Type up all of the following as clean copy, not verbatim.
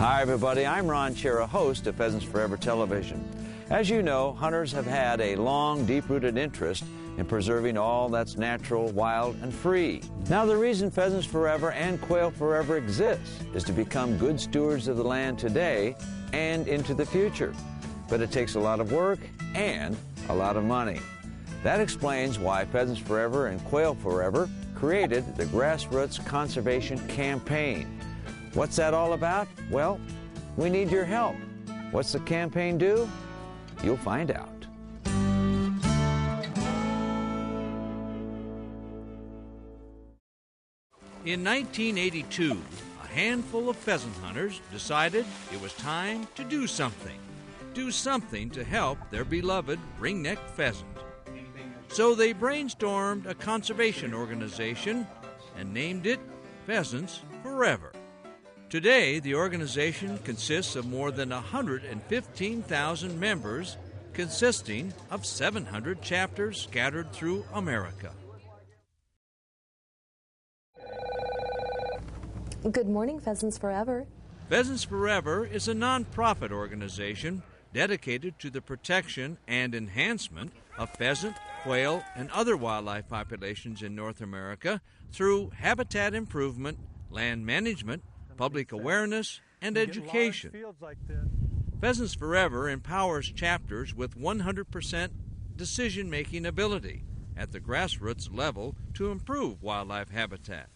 Hi everybody, I'm Ron Chera, host of Pheasants Forever Television. As you know, hunters have had a long, deep-rooted interest in preserving all that's natural, wild, and free. Now the reason Pheasants Forever and Quail Forever exists is to become good stewards of the land today and into the future. But it takes a lot of work and a lot of money. That explains why Pheasants Forever and Quail Forever created the Grassroots Conservation Campaign. What's that all about? Well, we need your help. What's the campaign do? You'll find out. In 1982, a handful of pheasant hunters decided it was time to do something. Do something to help their beloved ringneck pheasant. So they brainstormed a conservation organization and named it Pheasants Forever. Today, the organization consists of more than 115,000 members, consisting of 700 chapters scattered through America. Good morning, Pheasants Forever. Pheasants Forever is a nonprofit organization dedicated to the protection and enhancement of pheasant, quail, and other wildlife populations in North America through habitat improvement, land management, public awareness, and education. Pheasants Forever empowers chapters with 100% decision-making ability at the grassroots level to improve wildlife habitat.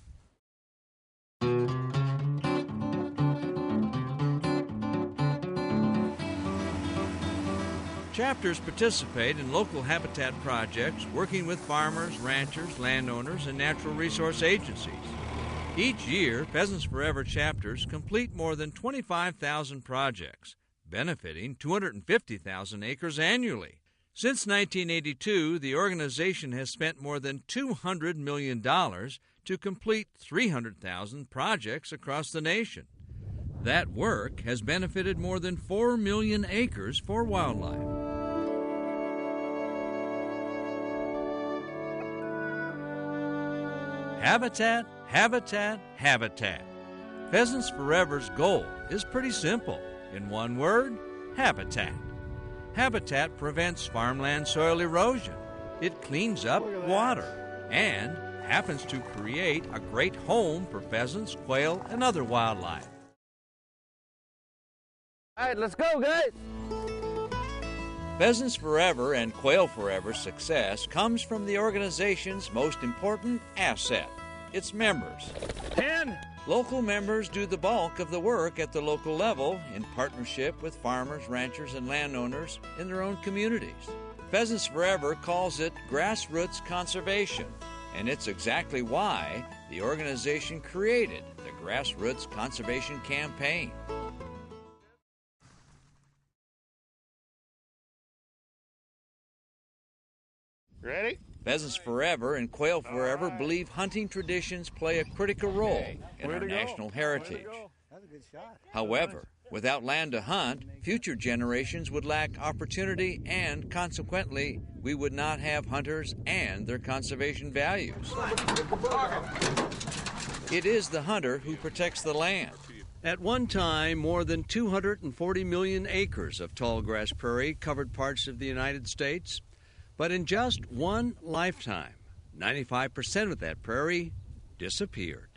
Chapters participate in local habitat projects working with farmers, ranchers, landowners, and natural resource agencies. Each year, Pheasants Forever chapters complete more than 25,000 projects, benefiting 250,000 acres annually. Since 1982, the organization has spent more than $200 million to complete 300,000 projects across the nation. That work has benefited more than 4 million acres for wildlife. Habitat, habitat, habitat. Pheasants Forever's goal is pretty simple. In one word, habitat. Habitat prevents farmland soil erosion. It cleans up water and happens to create a great home for pheasants, quail, and other wildlife. All right, let's go, guys. Pheasants Forever and Quail Forever's success comes from the organization's most important asset, its members. Local members do the bulk of the work at the local level in partnership with farmers, ranchers, and landowners in their own communities. Pheasants Forever calls it Grassroots Conservation, and it's exactly why the organization created the Grassroots Conservation Campaign. Ready? Pheasants Forever and Quail Forever believe hunting traditions play a critical role in our national heritage. However, without land to hunt, future generations would lack opportunity and, consequently, we would not have hunters and their conservation values. It is the hunter who protects the land. At one time, more than 240 million acres of tall grass prairie covered parts of the United States. But in just one lifetime, 95% of that prairie disappeared.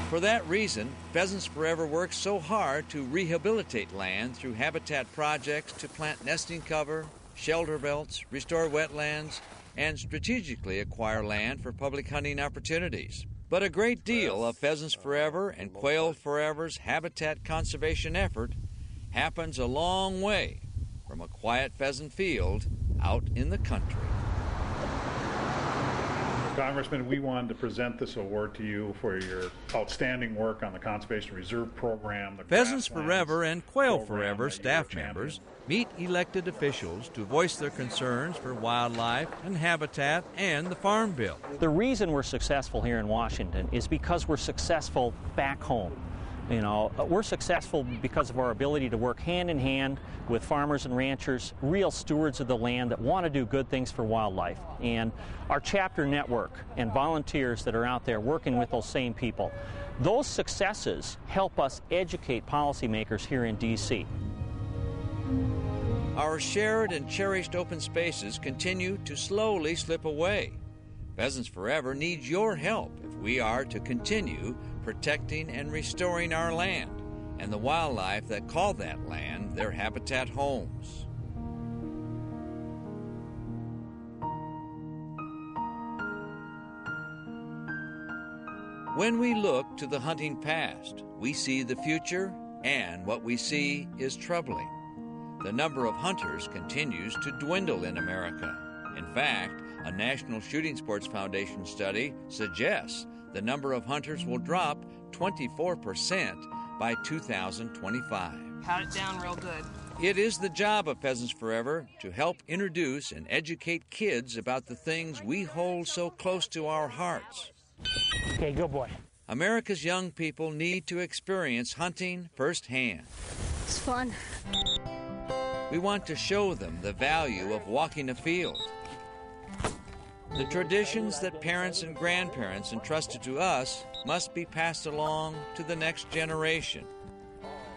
For that reason, Pheasants Forever works so hard to rehabilitate land through habitat projects to plant nesting cover, shelter belts, restore wetlands, and strategically acquire land for public hunting opportunities. But a great deal of Pheasants Forever and Quail Forever's habitat conservation effort happens a long way from a quiet pheasant field out in the country. Congressman, we wanted to present this award to you for your outstanding work on the Conservation Reserve Program. Pheasants Forever and Quail Forever staff members meet elected officials to voice their concerns for wildlife and habitat and the Farm Bill. The reason we're successful here in Washington is because we're successful back home. You know, we're successful because of our ability to work hand in hand with farmers and ranchers, real stewards of the land that want to do good things for wildlife. And our chapter network and volunteers that are out there working with those same people, Those successes help us educate policymakers here in D.C. Our shared and cherished open spaces continue to slowly slip away. Pheasants Forever needs your help if we are to continue protecting and restoring our land and the wildlife that call that land their habitat homes. When we look to the hunting past, we see the future, and what we see is troubling. The number of hunters continues to dwindle in America. In fact, a National Shooting Sports Foundation study suggests the number of hunters will drop 24% by 2025. Pat it down real good. It is the job of Pheasants Forever to help introduce and educate kids about the things we hold so close to our hearts. Okay, good boy. America's young people need to experience hunting firsthand. It's fun. We want to show them the value of walking a field. The traditions that parents and grandparents entrusted to us must be passed along to the next generation.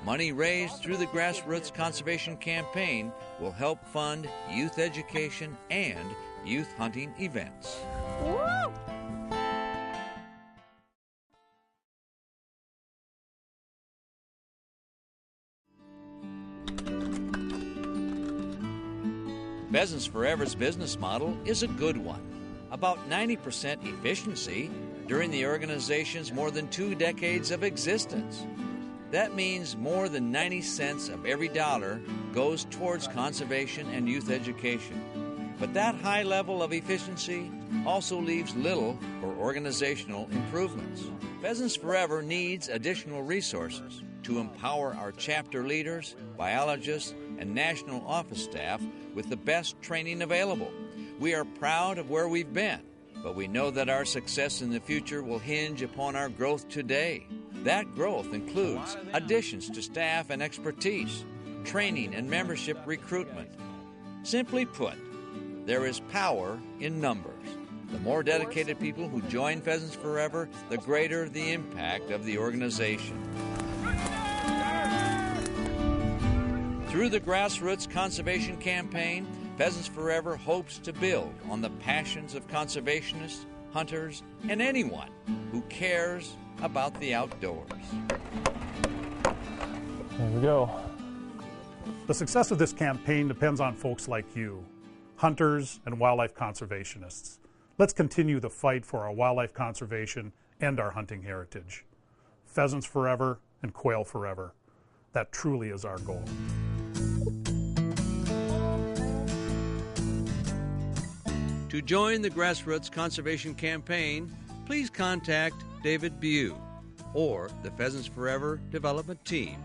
Money raised through the Grassroots Conservation Campaign will help fund youth education and youth hunting events. Woo! Pheasants Forever's business model is a good one. About 90% efficiency during the organization's more than 2 decades of existence. That means more than 90 cents of every dollar goes towards conservation and youth education. But that high level of efficiency also leaves little for organizational improvements. Pheasants Forever needs additional resources to empower our chapter leaders, biologists, and national office staff with the best training available. We are proud of where we've been, but we know that our success in the future will hinge upon our growth today. That growth includes additions to staff and expertise, training and membership recruitment. Simply put, there is power in numbers. The more dedicated people who join Pheasants Forever, the greater the impact of the organization. Through the Grassroots Conservation Campaign, Pheasants Forever hopes to build on the passions of conservationists, hunters, and anyone who cares about the outdoors. There we go. The success of this campaign depends on folks like you, hunters and wildlife conservationists. Let's continue the fight for our wildlife conservation and our hunting heritage. Pheasants Forever and Quail Forever. That truly is our goal. To join the Grassroots Conservation Campaign, please contact David Bew or the Pheasants Forever Development Team